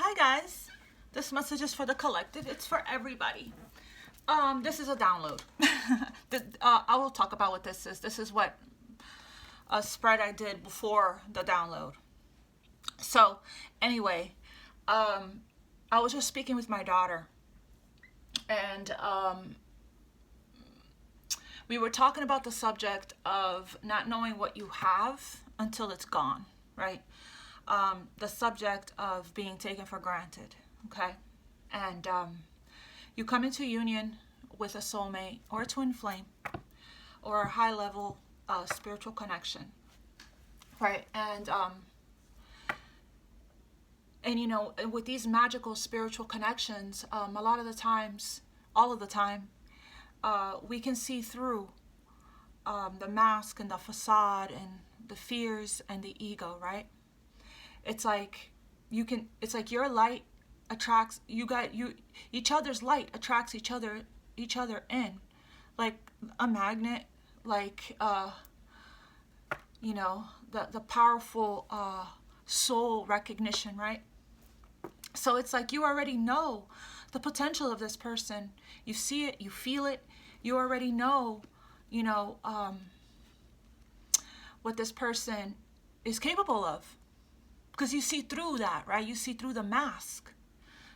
Hi guys, this message is for the collective. It's for everybody. This is a download. I will talk about what this is. This is what a spread I did before the download. So anyway, I was just speaking with my daughter, and we were talking about the subject of not knowing what you have until it's gone, right? The subject of being taken for granted, okay? And you come into union with a soulmate or a twin flame or a high-level spiritual connection, right? And you know, with these magical spiritual connections, a lot of the times, all of the time, we can see through the mask and the facade and the fears and the ego, right? It's like it's like your light attracts each other's light attracts each other in, like a magnet, like you know, the powerful soul recognition, right? So it's like you already know the potential of this person. You see it, you feel it, you already know, you know, what this person is capable of. Because you see through that, right? You see through the mask,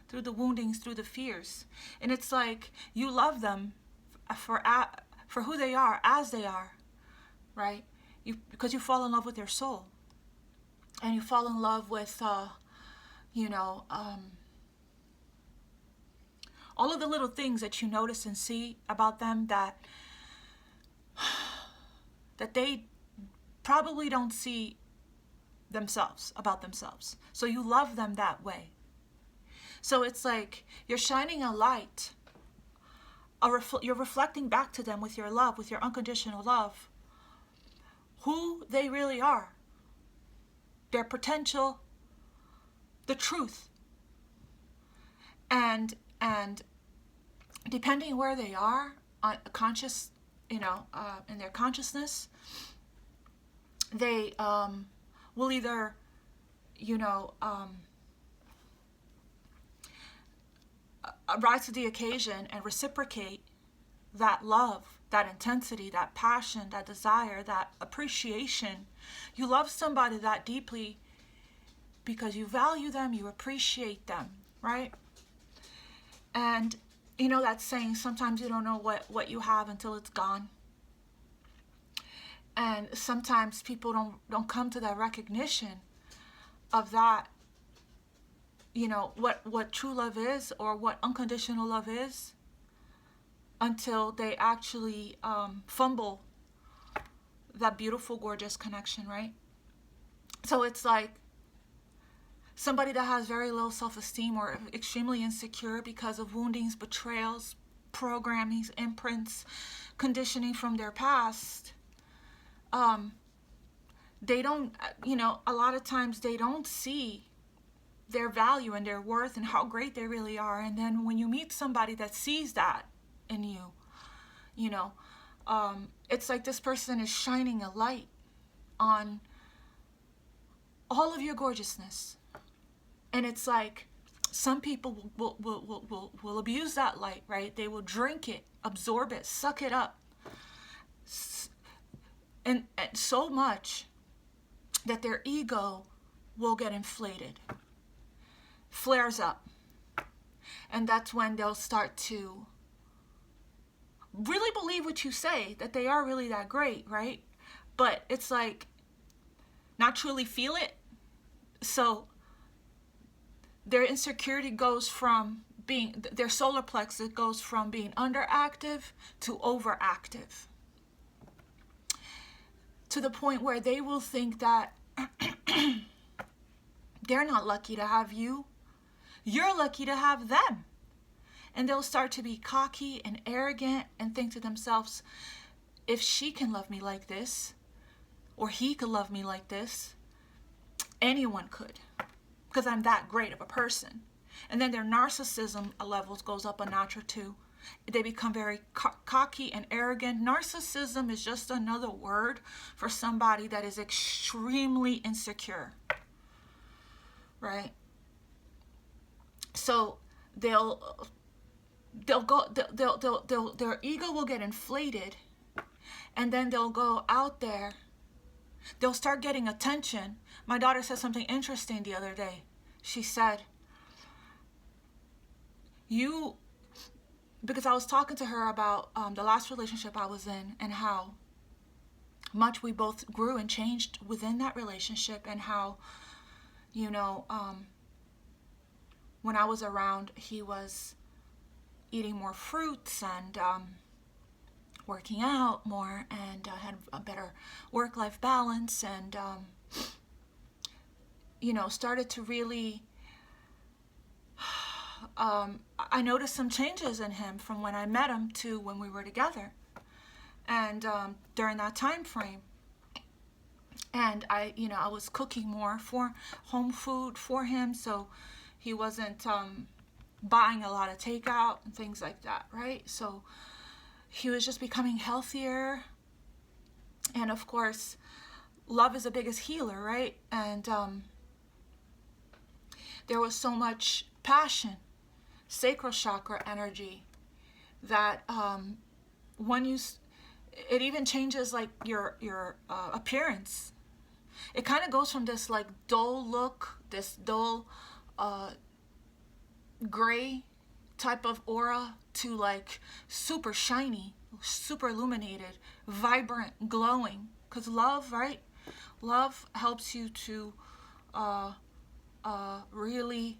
through the woundings, through the fears. And it's like you love them for who they are, as they are, right? Because you fall in love with their soul. And you fall in love with, you know, all of the little things that you notice and see about them that they probably don't see about themselves. So you love them that way. So it's like you're shining a light, you're reflecting back to them with your love, with your unconditional love, who they really are, their potential, the truth. And depending where they are on conscious, you know, in their consciousness, they will either, you know, rise to the occasion and reciprocate that love, that intensity, that passion, that desire, that appreciation. You love somebody that deeply because you value them, you appreciate them, right? And you know that saying, sometimes you don't know what you have until it's gone. And sometimes people don't come to that recognition of that, you know, what true love is or what unconditional love is until they actually fumble that beautiful, gorgeous connection, right? So it's like somebody that has very low self-esteem or extremely insecure because of woundings, betrayals, programmings, imprints, conditioning from their past. They don't, you know, a lot of times they don't see their value and their worth and how great they really are. And then when you meet somebody that sees that in you, you know, it's like this person is shining a light on all of your gorgeousness. And it's like some people will abuse that light, right? They will drink it, absorb it, suck it up. And so much that their ego will get inflated, flares up. And that's when they'll start to really believe what you say, that they are really that great, right? But it's like not truly feel it. So their insecurity goes from being, their solar plexus goes from being underactive to overactive, to the point where they will think that they're not lucky to have you, you're lucky to have them. And they'll start to be cocky and arrogant and think to themselves, if she can love me like this, or he could love me like this, anyone could, because I'm that great of a person. And then their narcissism levels goes up a notch or two. They become very cocky and arrogant. Narcissism is just another word for somebody that is extremely insecure, right? So their ego will get inflated, and then they'll go out there. They'll start getting attention. My daughter said something interesting the other day. She said, because I was talking to her about the last relationship I was in, and how much we both grew and changed within that relationship, and how, when I was around, he was eating more fruits and working out more, and had a better work-life balance, and started to really I noticed some changes in him from when I met him to when we were together, and during that time frame. And I was cooking more for home food for him, so he wasn't buying a lot of takeout and things like that, right? So he was just becoming healthier. And of course, love is the biggest healer, right? And there was so much passion, sacral chakra energy, that it even changes like your appearance. It kind of goes from this like dull look, this dull gray type of aura, to like super shiny, super illuminated, vibrant, glowing. Because love, right? Love helps you to really,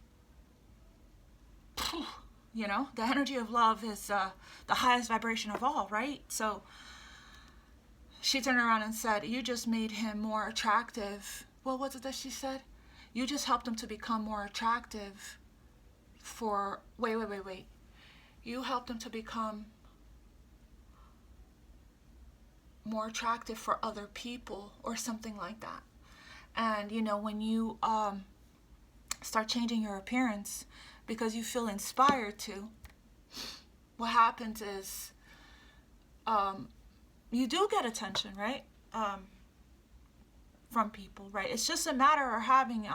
the energy of love is the highest vibration of all, right? So she turned around and said, you just made him more attractive. What was it that she said? You just helped him to become more attractive for, wait. You helped him to become more attractive for other people, or something like that. And, when you start changing your appearance because you feel inspired to, what happens is you do get attention, right? From people, right? It's just a matter of having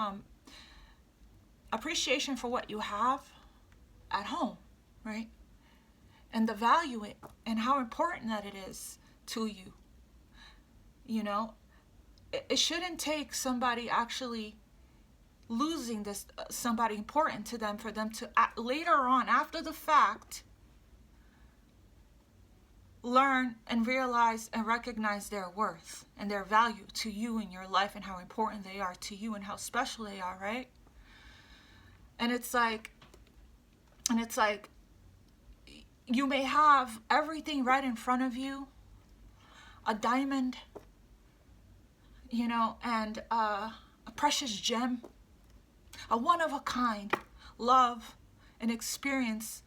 appreciation for what you have at home, right? And the value it, and how important that it is to you. It shouldn't take somebody actually losing this somebody important to them for them to later on, after the fact, learn and realize and recognize their worth and their value to you in your life, and how important they are to you, and how special they are, right? And it's like you may have everything right in front of you, a diamond, and a precious gem, a one-of-a-kind love and experience,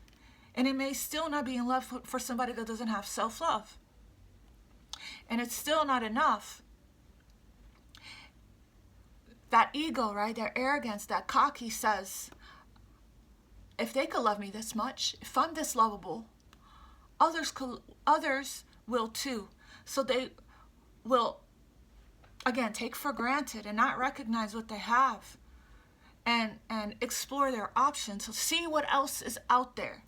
and it may still not be in love for somebody that doesn't have self-love. And it's still not enough. That ego, right, their arrogance, that cocky says, if they could love me this much, if I'm this lovable, others will too. So they will, again, take for granted and not recognize what they have, and explore their options, so see what else is out there,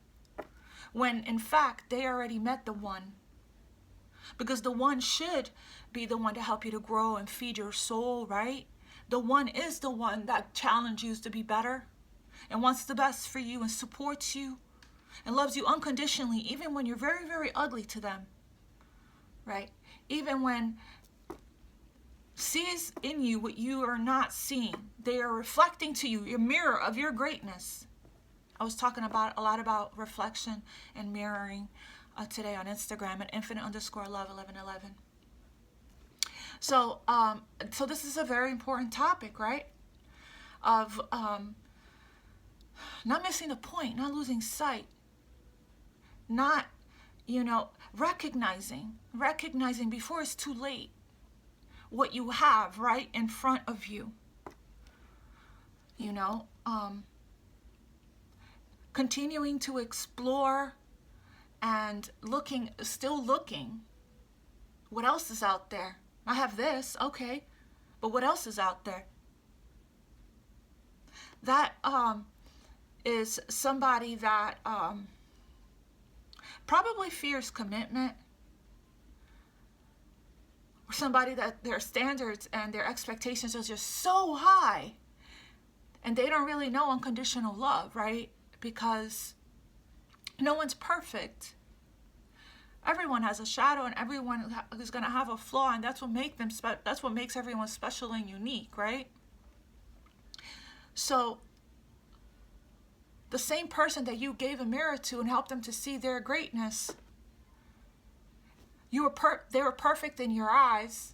when in fact they already met the one. Because the one should be the one to help you to grow and feed your soul, right? The one is the one that challenges you to be better, and wants the best for you, and supports you, and loves you unconditionally, even when you're very, very ugly to them, right? Even when sees in you what you are not seeing. They are reflecting to you, your mirror of your greatness. I was talking a lot about reflection and mirroring today on Instagram at Infinite_love1111. So this is a very important topic, right? Of not missing the point, not losing sight, not, recognizing before it's too late what you have right in front of you. Continuing to explore and still looking. What else is out there? I have this, okay, but what else is out there? That is somebody that probably fears commitment, or somebody that their standards and their expectations are just so high, and they don't really know unconditional love, right? Because no one's perfect. Everyone has a shadow, and everyone is going to have a flaw, and that's what makes everyone special and unique, right? So the same person that you gave a mirror to and helped them to see their greatness, they were perfect in your eyes.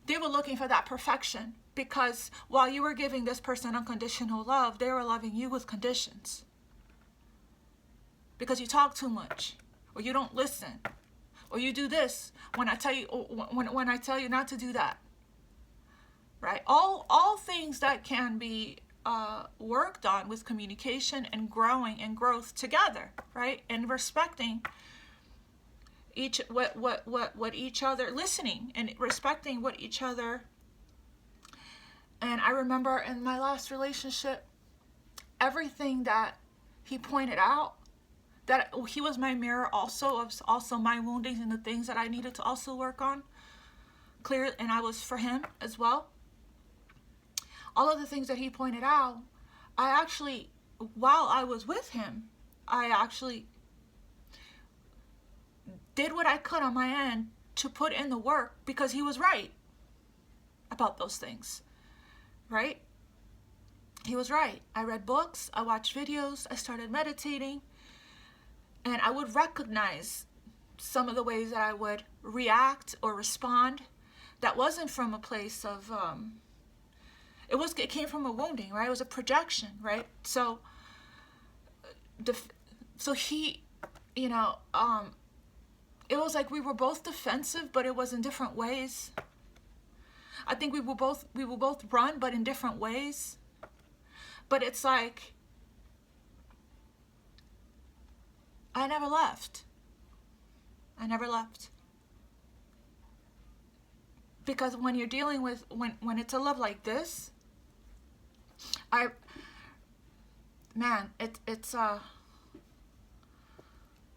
They were looking for that perfection, because while you were giving this person unconditional love, they were loving you with conditions. Because you talk too much, or you don't listen, or you do this when I tell you, when I tell you not to do that, right? All things that can be worked on with communication and growing and growth together, right? And respecting what each other, listening and respecting what each other. And I remember in my last relationship, everything that he pointed out, that he was my mirror also of also my woundings and the things that I needed to also work on, clear, and I was for him as well. All of the things that he pointed out, I actually, while I was with him, I actually did what I could on my end to put in the work, because he was right about those things, right? He was right. I read books, I watched videos, I started meditating, and I would recognize some of the ways that I would react or respond that wasn't from a place of, it came from a wounding, right? It was a projection, right? So he, it was like we were both defensive, but it was in different ways. I think we will both run, but in different ways. But it's like, I never left. Because when you're dealing with, when it's a love like this,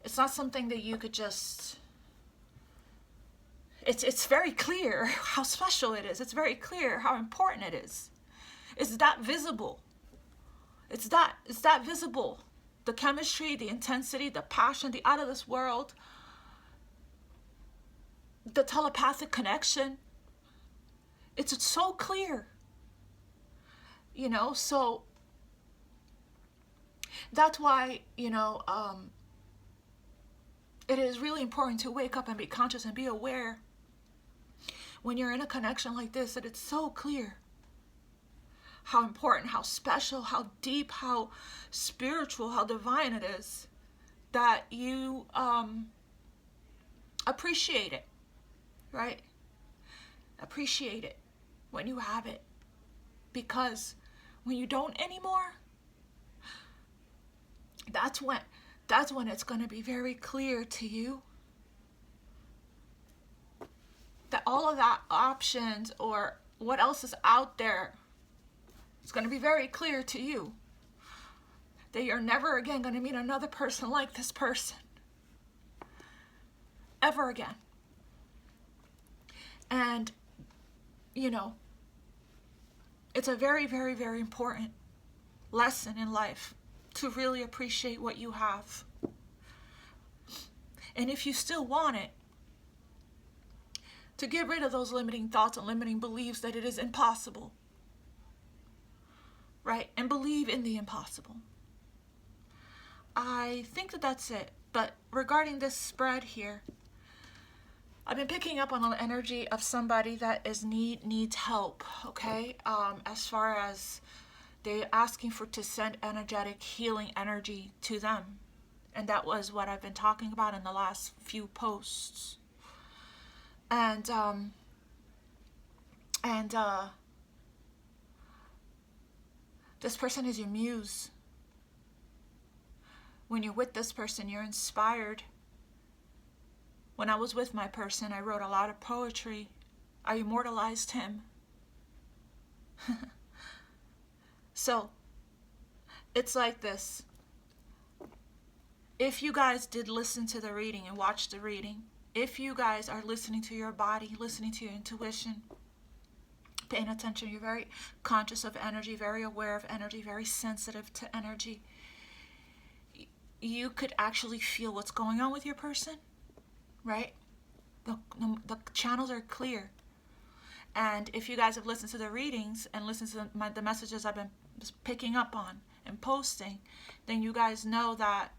it's not something that you could just, it's very clear how special it is. It's very clear how important it is. It's that visible. It's that visible. The chemistry, the intensity, the passion, the out of this world, the telepathic connection. It's so clear. So that's why, it is really important to wake up and be conscious and be aware when you're in a connection like this, that it's so clear how important, how special, how deep, how spiritual, how divine it is, that you appreciate it, right? Appreciate it when you have it. Because when you don't anymore, that's when it's going to be very clear to you that all of that options or what else is out there, it's going to be very clear to you that you're never again going to meet another person like this person. Ever again. And, it's a very, very, very important lesson in life to really appreciate what you have. And if you still want it, to get rid of those limiting thoughts and limiting beliefs that it is impossible, right? And believe in the impossible. I think that that's it. But regarding this spread here, I've been picking up on the energy of somebody that needs help, okay? As far as they're asking to send energetic healing energy to them. And that was what I've been talking about in the last few posts. And this person is your muse. When you're with this person, you're inspired. When I was with my person, I wrote a lot of poetry. I immortalized him. So, It's like this. If you guys did listen to the reading and watch the reading, if you guys are listening to your body, listening to your intuition, paying attention, you're very conscious of energy, very aware of energy, very sensitive to energy, you could actually feel what's going on with your person, right? The channels are clear. And if you guys have listened to the readings and listened to the messages I've been picking up on and posting, then you guys know that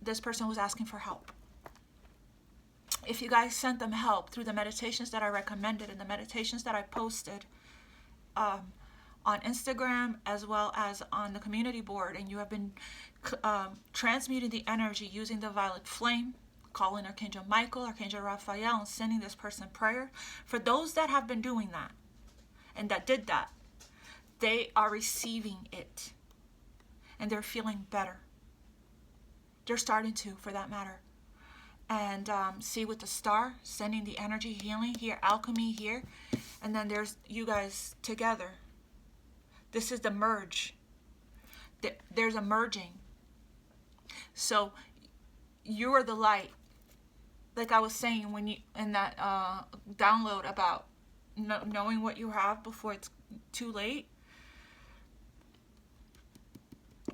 this person was asking for help. If you guys sent them help through the meditations that I recommended and the meditations that I posted on Instagram as well as on the community board, and you have been transmuting the energy using the violet flame, calling Archangel Michael, Archangel Raphael, and sending this person prayer. For those that have been doing that and that did that, they are receiving it and they're feeling better. They're starting to, for that matter. And see with the star, sending the energy, healing here, alchemy here. And then there's you guys together. This is the merge. There's a merging. So you are the light. Like I was saying when you in that download about knowing what you have before it's too late.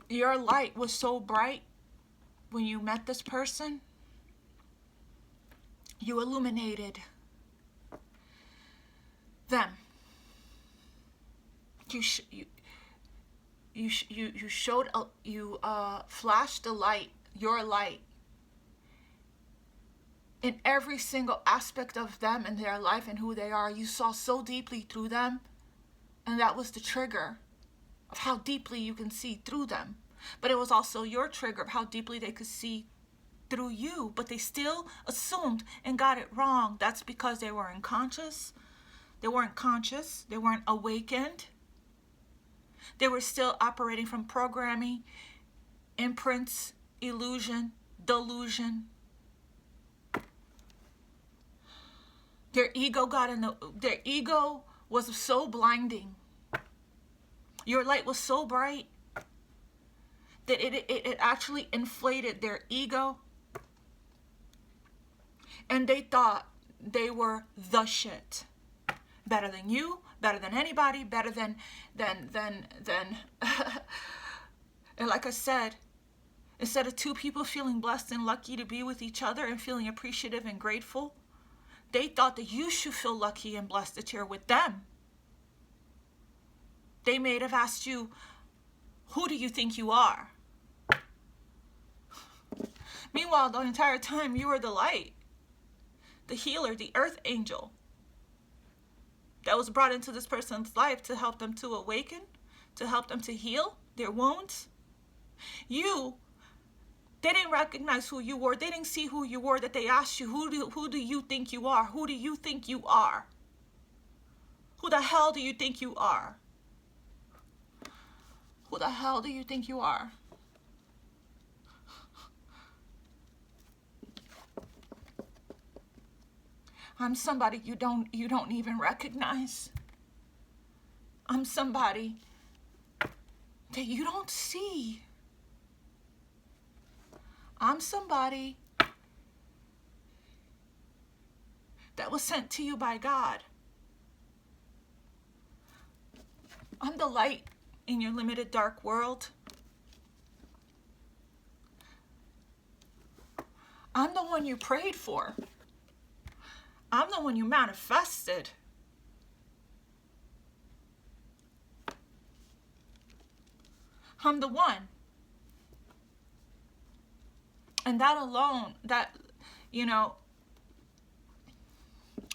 Your light was so bright when you met this person. You illuminated them. You showed you flashed the light, your light, in every single aspect of them and their life and who they are. You saw so deeply through them, and that was the trigger of how deeply you can see through them. But it was also your trigger of how deeply they could see through you, but they still assumed and got it wrong. That's because they were unconscious. They weren't conscious. They weren't awakened. They were still operating from programming, imprints, illusion, delusion. Their ego their ego was so blinding. Your light was so bright that it actually inflated their ego. And they thought they were the shit. Better than you, better than anybody, better than and like I said, instead of two people feeling blessed and lucky to be with each other and feeling appreciative and grateful, they thought that you should feel lucky and blessed that you're with them. They may have asked you, who do you think you are? Meanwhile, the entire time you were the light, the healer, the earth angel that was brought into this person's life to help them to awaken, to help them to heal their wounds. They didn't recognize who you were. They didn't see who you were, that they asked you, who do you think you are? Who do you think you are? Who the hell do you think you are? Who the hell do you think you are? I'm somebody you don't even recognize. I'm somebody that you don't see. I'm somebody that was sent to you by God. I'm the light in your limited dark world. I'm the one you prayed for. I'm the one you manifested. I'm the one. And that alone,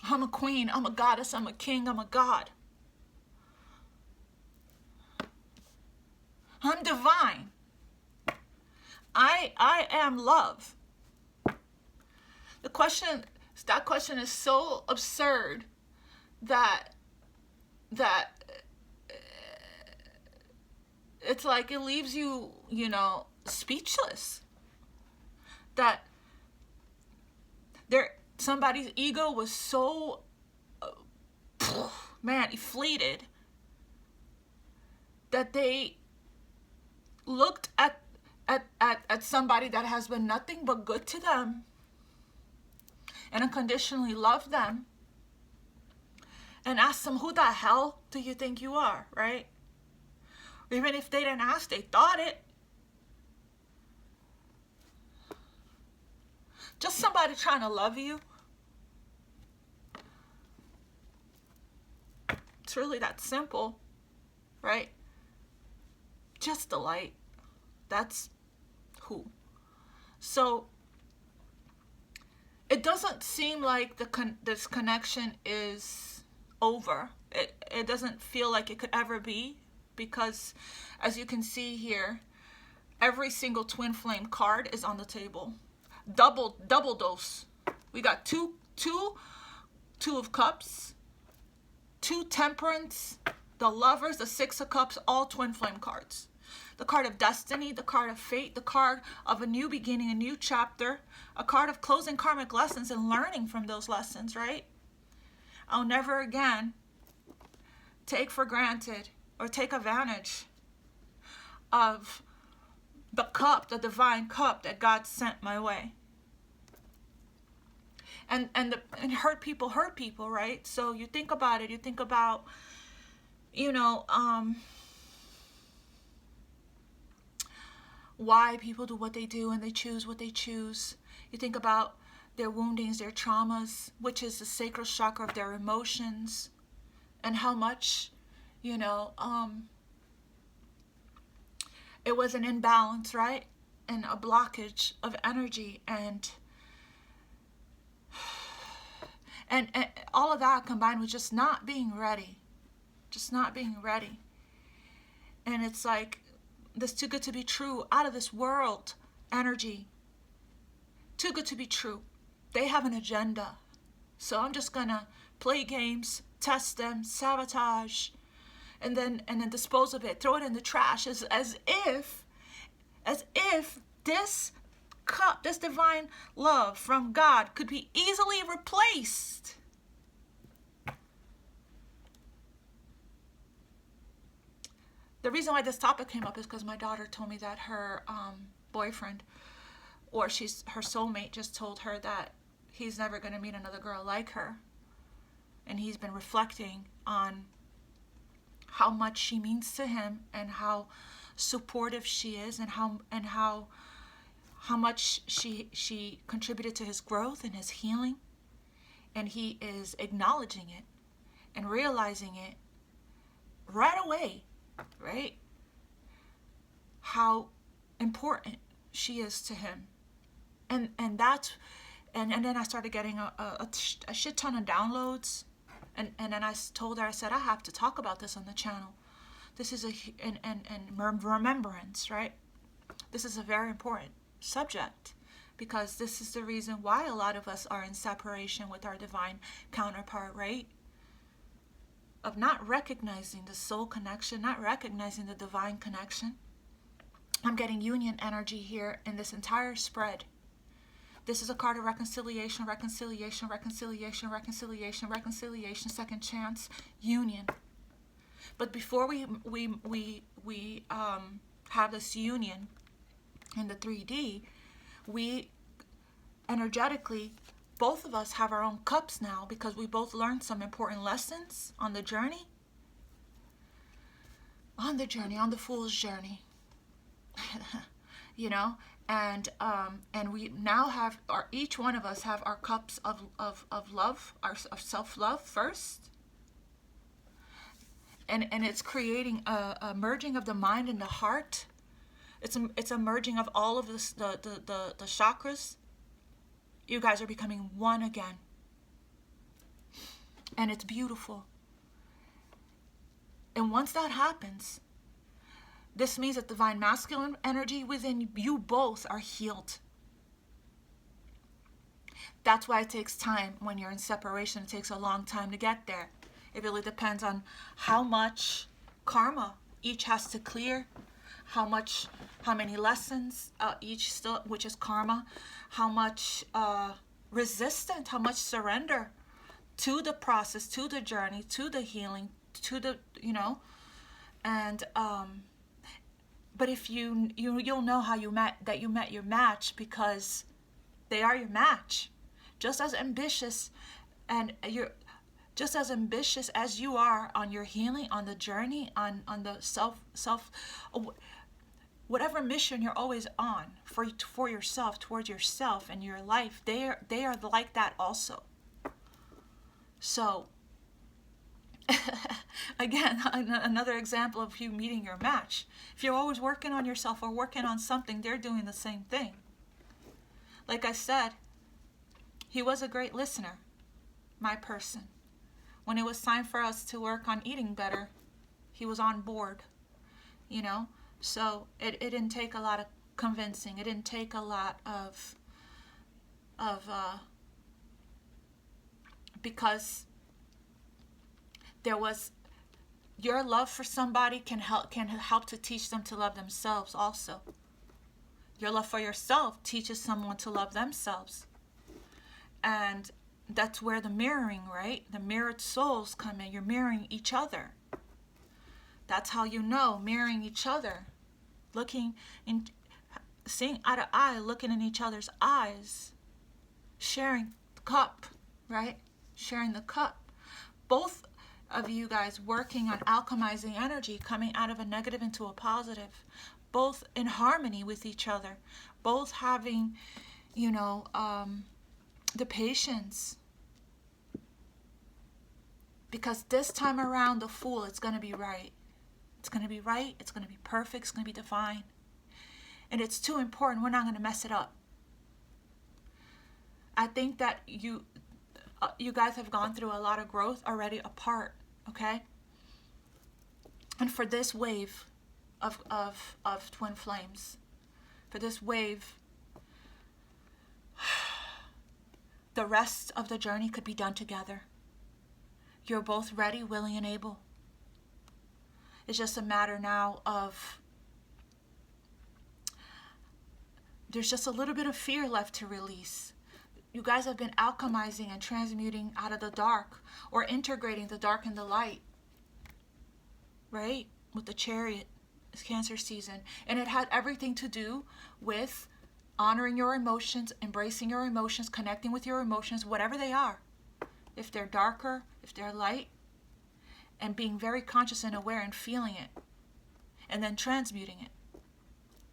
I'm a queen, I'm a goddess, I'm a king, I'm a god. I'm divine. I am love. That question is so absurd that it's like it leaves you, speechless. That somebody's ego was so deflated that they looked at somebody that has been nothing but good to them and unconditionally loved them and asked them, who the hell do you think you are, right? Even if they didn't ask, they thought it. Just somebody trying to love you. It's really that simple, right? Just the light. That's who. So it doesn't seem like this connection is over. It doesn't feel like it could ever be, because as you can see here, every single twin flame card is on the table. Double dose. We got two of cups, 2 temperance, the lovers, the 6 of cups, all twin flame cards. The card of destiny, the card of fate, the card of a new beginning, a new chapter, a card of closing karmic lessons and learning from those lessons, right? I'll never again take for granted or take advantage of the cup, the divine cup that God sent my way. And hurt people, right? So you think about it, you think about, why people do what they do and they choose what they choose. You think about their woundings, their traumas, which is the sacral chakra of their emotions, and how much, it was an imbalance, right? And a blockage of energy, and all of that combined with just not being ready. And it's like this too good to be true, out of this world energy. Too good to be true. They have an agenda. So I'm just gonna play games, test them, sabotage, and then dispose of it, throw it in the trash, as if this cup, this divine love from God could be easily replaced. The reason why this topic came up is because my daughter told me that her boyfriend, or her soulmate, just told her that he's never going to meet another girl like her. And he's been reflecting on how much she means to him and how supportive she is, and how much she contributed to his growth and his healing. And he is acknowledging it and realizing it right away, right? How important she is to him. And then I started getting a shit ton of downloads, and then I told her, I said, I have to talk about this on the channel. This is remembrance, right? This is a very important subject, because this is the reason why a lot of us are in separation with our divine counterpart, right? Of not recognizing the soul connection, not recognizing the divine connection. I'm getting union energy here in this entire spread. This is a card of reconciliation, reconciliation, reconciliation, reconciliation, reconciliation, second chance, union. But before we have this union in the 3D, we energetically, both of us have our own cups now, because we both learned some important lessons on the journey. On the fool's journey. And we now have each one of us have our cups of love, of self-love first. And it's creating a merging of the mind and the heart. It's a merging of all of this, the chakras. You guys are becoming one again. And it's beautiful. And once that happens, this means that divine masculine energy within you both are healed. That's why it takes time when you're in separation. It takes a long time to get there. It really depends on how much karma each has to clear, how many lessons each still, which is karma, how much resistance, how much surrender to the process, to the journey, to the healing, to the, and But if you'll know how you met your match, because they are your match. Just as ambitious, and you're just as ambitious as you are on your healing, on the journey, on the self whatever mission you're always on for yourself, towards yourself and your life, they are like that also. So again, another example of you meeting your match. If you're always working on yourself or working on something, they're doing the same thing. Like I said, he was a great listener, my person. When it was time for us to work on eating better, he was on board, you know? So it didn't take a lot of convincing. It didn't take a lot of because there was, your love for somebody can help to teach them to love themselves also. Your love for yourself teaches someone to love themselves. And that's where the mirroring, right? The mirrored souls come in. You're mirroring each other. That's how you know, mirroring each other. Looking in, seeing eye to eye, looking in each other's eyes. Sharing the cup, right? Sharing the cup. Both of you guys working on alchemizing energy, coming out of a negative into a positive. Both in harmony with each other. Both having, the patience. Because this time around, the Fool, it's going to be right. It's going to be right. It's going to be perfect. It's going to be divine. And it's too important. We're not going to mess it up. I think that you guys have gone through a lot of growth already apart, okay? And for this wave of twin flames, for this wave, the rest of the journey could be done together. You're both ready, willing, and able. It's just a matter now of, there's just a little bit of fear left to release. You guys have been alchemizing and transmuting out of the dark, or integrating the dark and the light, right? With the Chariot, it's Cancer season. And it had everything to do with honoring your emotions, embracing your emotions, connecting with your emotions, whatever they are. If they're darker, if they're light, and being very conscious and aware and feeling it, and then transmuting it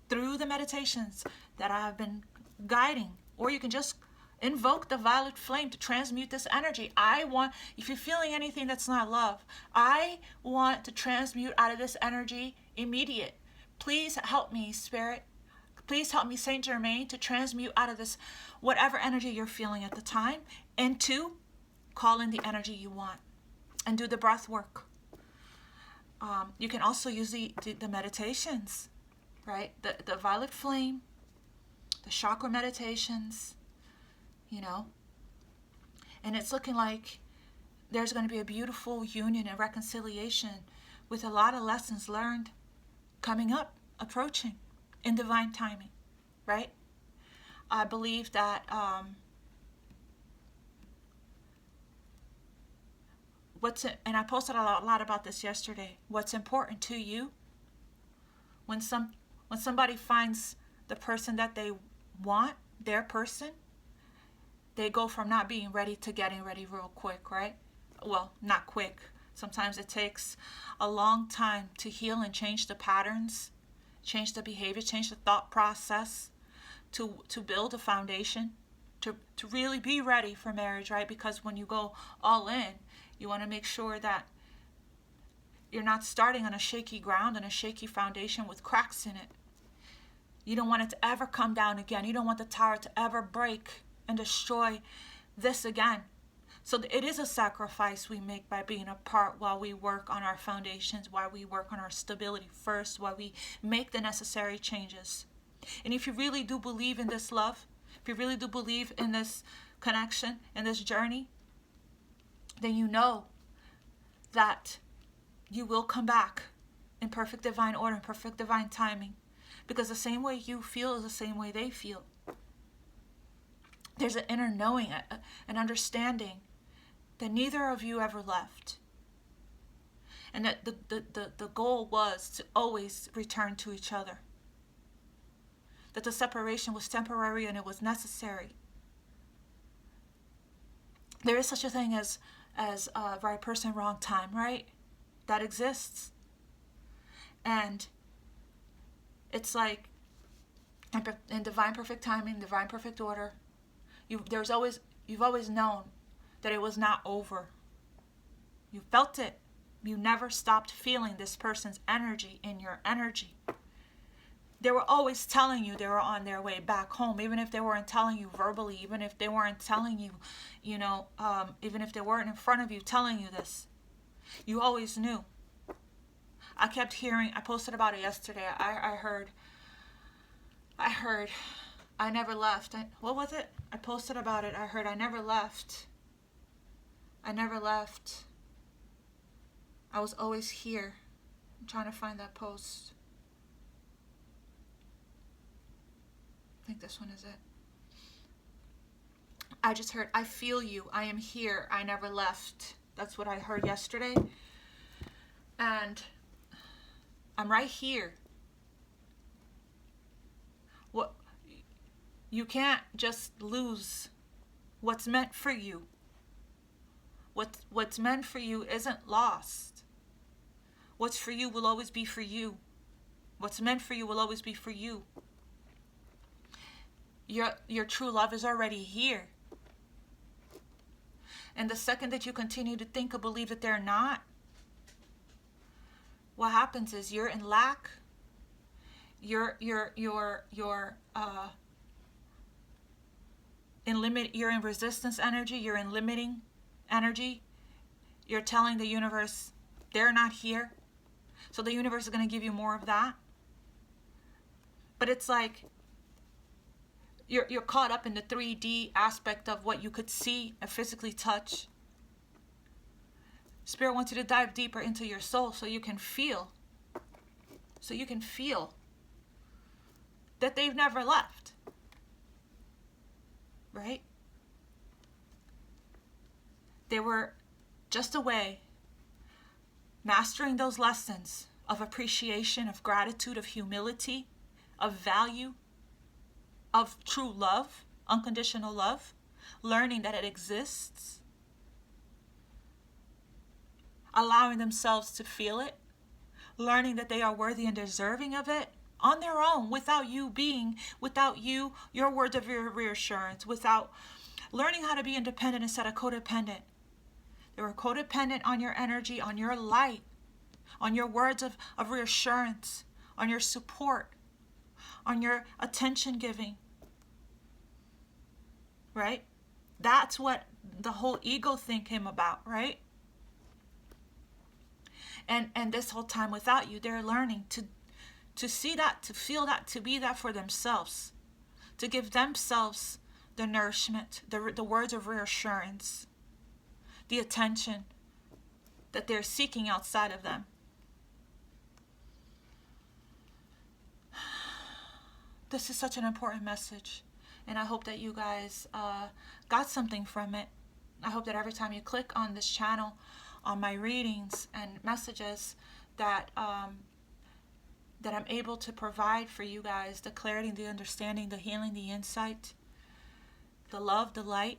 through the meditations that I have been guiding. Or you can just invoke the violet flame to transmute this energy. If you're feeling anything that's not love, I want to transmute out of this energy immediate. Please help me, Spirit. Please help me, Saint Germain, to transmute out of this whatever energy you're feeling at the time, into call in the energy you want, and do the breath work. You can also use the meditations, right? The violet flame, the chakra meditations, and it's looking like there's going to be a beautiful union and reconciliation with a lot of lessons learned coming up, approaching in divine timing, right? I believe that and I posted a lot about this yesterday. What's important to you, when somebody finds the person that they want, their person, they go from not being ready to getting ready real quick, right? Well, not quick. Sometimes it takes a long time to heal and change the patterns, change the behavior, change the thought process, to build a foundation, to really be ready for marriage, right? Because when you go all in, you want to make sure that you're not starting on a shaky ground and a shaky foundation with cracks in it. You don't want it to ever come down again. You don't want the tower to ever break and destroy this again. So it is a sacrifice we make by being apart while we work on our foundations, while we work on our stability first, while we make the necessary changes. And if you really do believe in this love, if you really do believe in this connection, in this journey, then you know that you will come back in perfect divine order, in perfect divine timing. Because the same way you feel is the same way they feel. There's an inner knowing, an understanding that neither of you ever left. And that the goal was to always return to each other. That the separation was temporary and it was necessary. There is such a thing as right person, wrong time, right? That exists. And it's like in divine perfect timing, divine perfect order, you've always known that it was not over. You felt it. You never stopped feeling this person's energy in your energy. They were always telling you they were on their way back home, even if they weren't telling you verbally, even if they weren't telling you, even if they weren't in front of you telling you this. You always knew. I kept hearing, I posted about it yesterday. I heard, I never left. What was it? I posted about it. I heard, I never left. I never left. I was always here. I'm trying to find that post. I think this one is it. I just heard, I feel you. I am here. I never left. That's what I heard yesterday. And I'm right here. What you can't just lose what's meant for you. What's meant for you isn't lost. What's for you will always be for you. What's meant for you will always be for you. Your true love is already here. And the second that you continue to think or believe that they're not, what happens is you're in lack. You're in resistance energy. You're in limiting energy. You're telling the universe they're not here. So the universe is going to give you more of that. But it's like you're caught up in the 3D aspect of what you could see and physically touch. Spirit wants you to dive deeper into your soul so you can feel. So you can feel that they've never left. Right? They were just away, mastering those lessons of appreciation, of gratitude, of humility, of value, of true love, unconditional love, learning that it exists, allowing themselves to feel it, learning that they are worthy and deserving of it on their own, without you, your words of reassurance, without learning how to be independent instead of codependent. They were codependent on your energy, on your light, on your words of reassurance, on your support, on your attention giving. Right? That's what the whole ego thing came about, right? And this whole time without you, they're learning to see that, to feel that, to be that for themselves, to give themselves the nourishment, the words of reassurance, the attention that they're seeking outside of them. This is such an important message, and I hope that you guys got something from it. I hope that every time you click on this channel, on my readings and messages, that that I'm able to provide for you guys the clarity, the understanding, the healing, the insight, the love, the light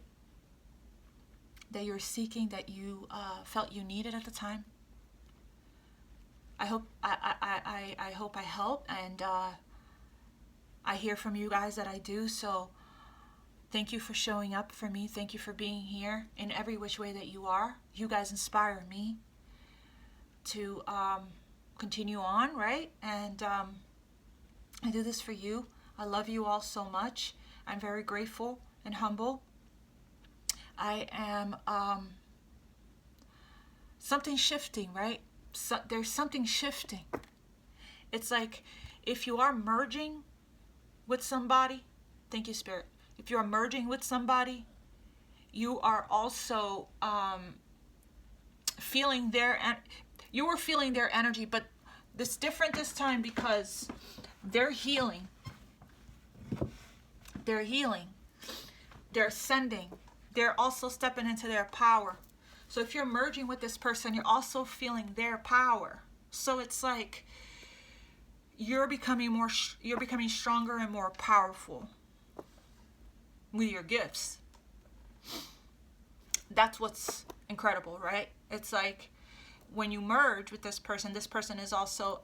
that you're seeking, that you felt you needed at the time. I hope I hope I help, and I hear from you guys that I do. So thank you for showing up for me. Thank you for being here in every which way that you are. You guys inspire me to continue on, right? And I do this for you. I love you all so much. I'm very grateful and humble. I am something shifting, right? So there's something shifting. It's like if you are merging with somebody, thank you, Spirit. If you are merging with somebody, you are also feeling their energy, but it's different this time because they're healing. They're healing. They're sending. They're also stepping into their power. So if you're merging with this person, you're also feeling their power. So it's like you're becoming stronger and more powerful with your gifts. That's what's incredible, right? It's like when you merge with this person is also,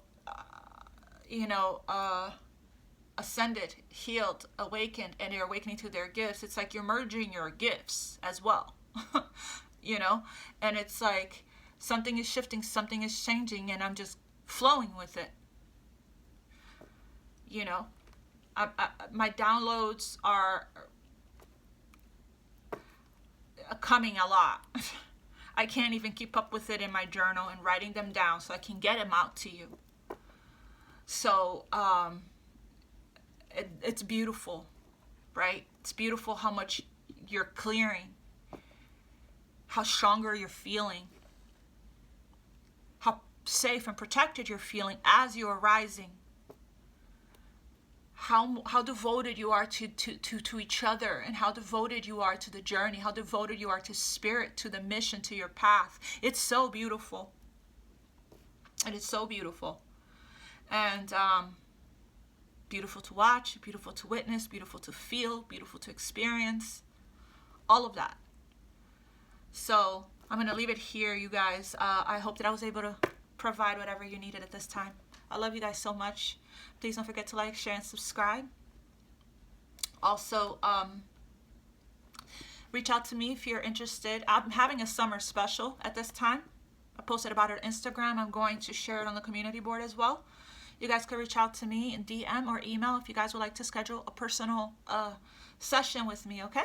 ascended, healed, awakened, and you're awakening to their gifts. It's like you're merging your gifts as well, and it's like something is shifting, something is changing, and I'm just flowing with it. My downloads are coming a lot. I can't even keep up with it in my journal and writing them down so I can get them out to you. So it's beautiful, right? It's beautiful how much you're clearing, how stronger you're feeling, how safe and protected you're feeling as you're rising, how devoted you are to each other, and how devoted you are to the journey, how devoted you are to spirit, to the mission, to your path. It's so beautiful. It is so beautiful. And beautiful to watch, beautiful to witness, beautiful to feel, beautiful to experience, all of that. So I'm going to leave it here, you guys. I hope that I was able to provide whatever you needed at this time. I love you guys so much. Please don't forget to like, share, and subscribe. Also, reach out to me if you're interested. I'm having a summer special at this time. I posted about it on Instagram. I'm going to share it on the community board as well. You guys can reach out to me in DM or email if you guys would like to schedule a personal session with me, okay?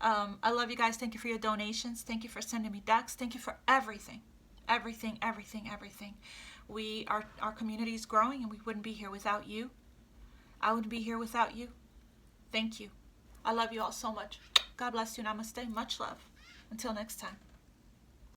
I love you guys. Thank you for your donations. Thank you for sending me decks. Thank you for everything. Everything. Our community is growing, and we wouldn't be here without you. I wouldn't be here without you. Thank you. I love you all so much. God bless you. Namaste. Much love. Until next time.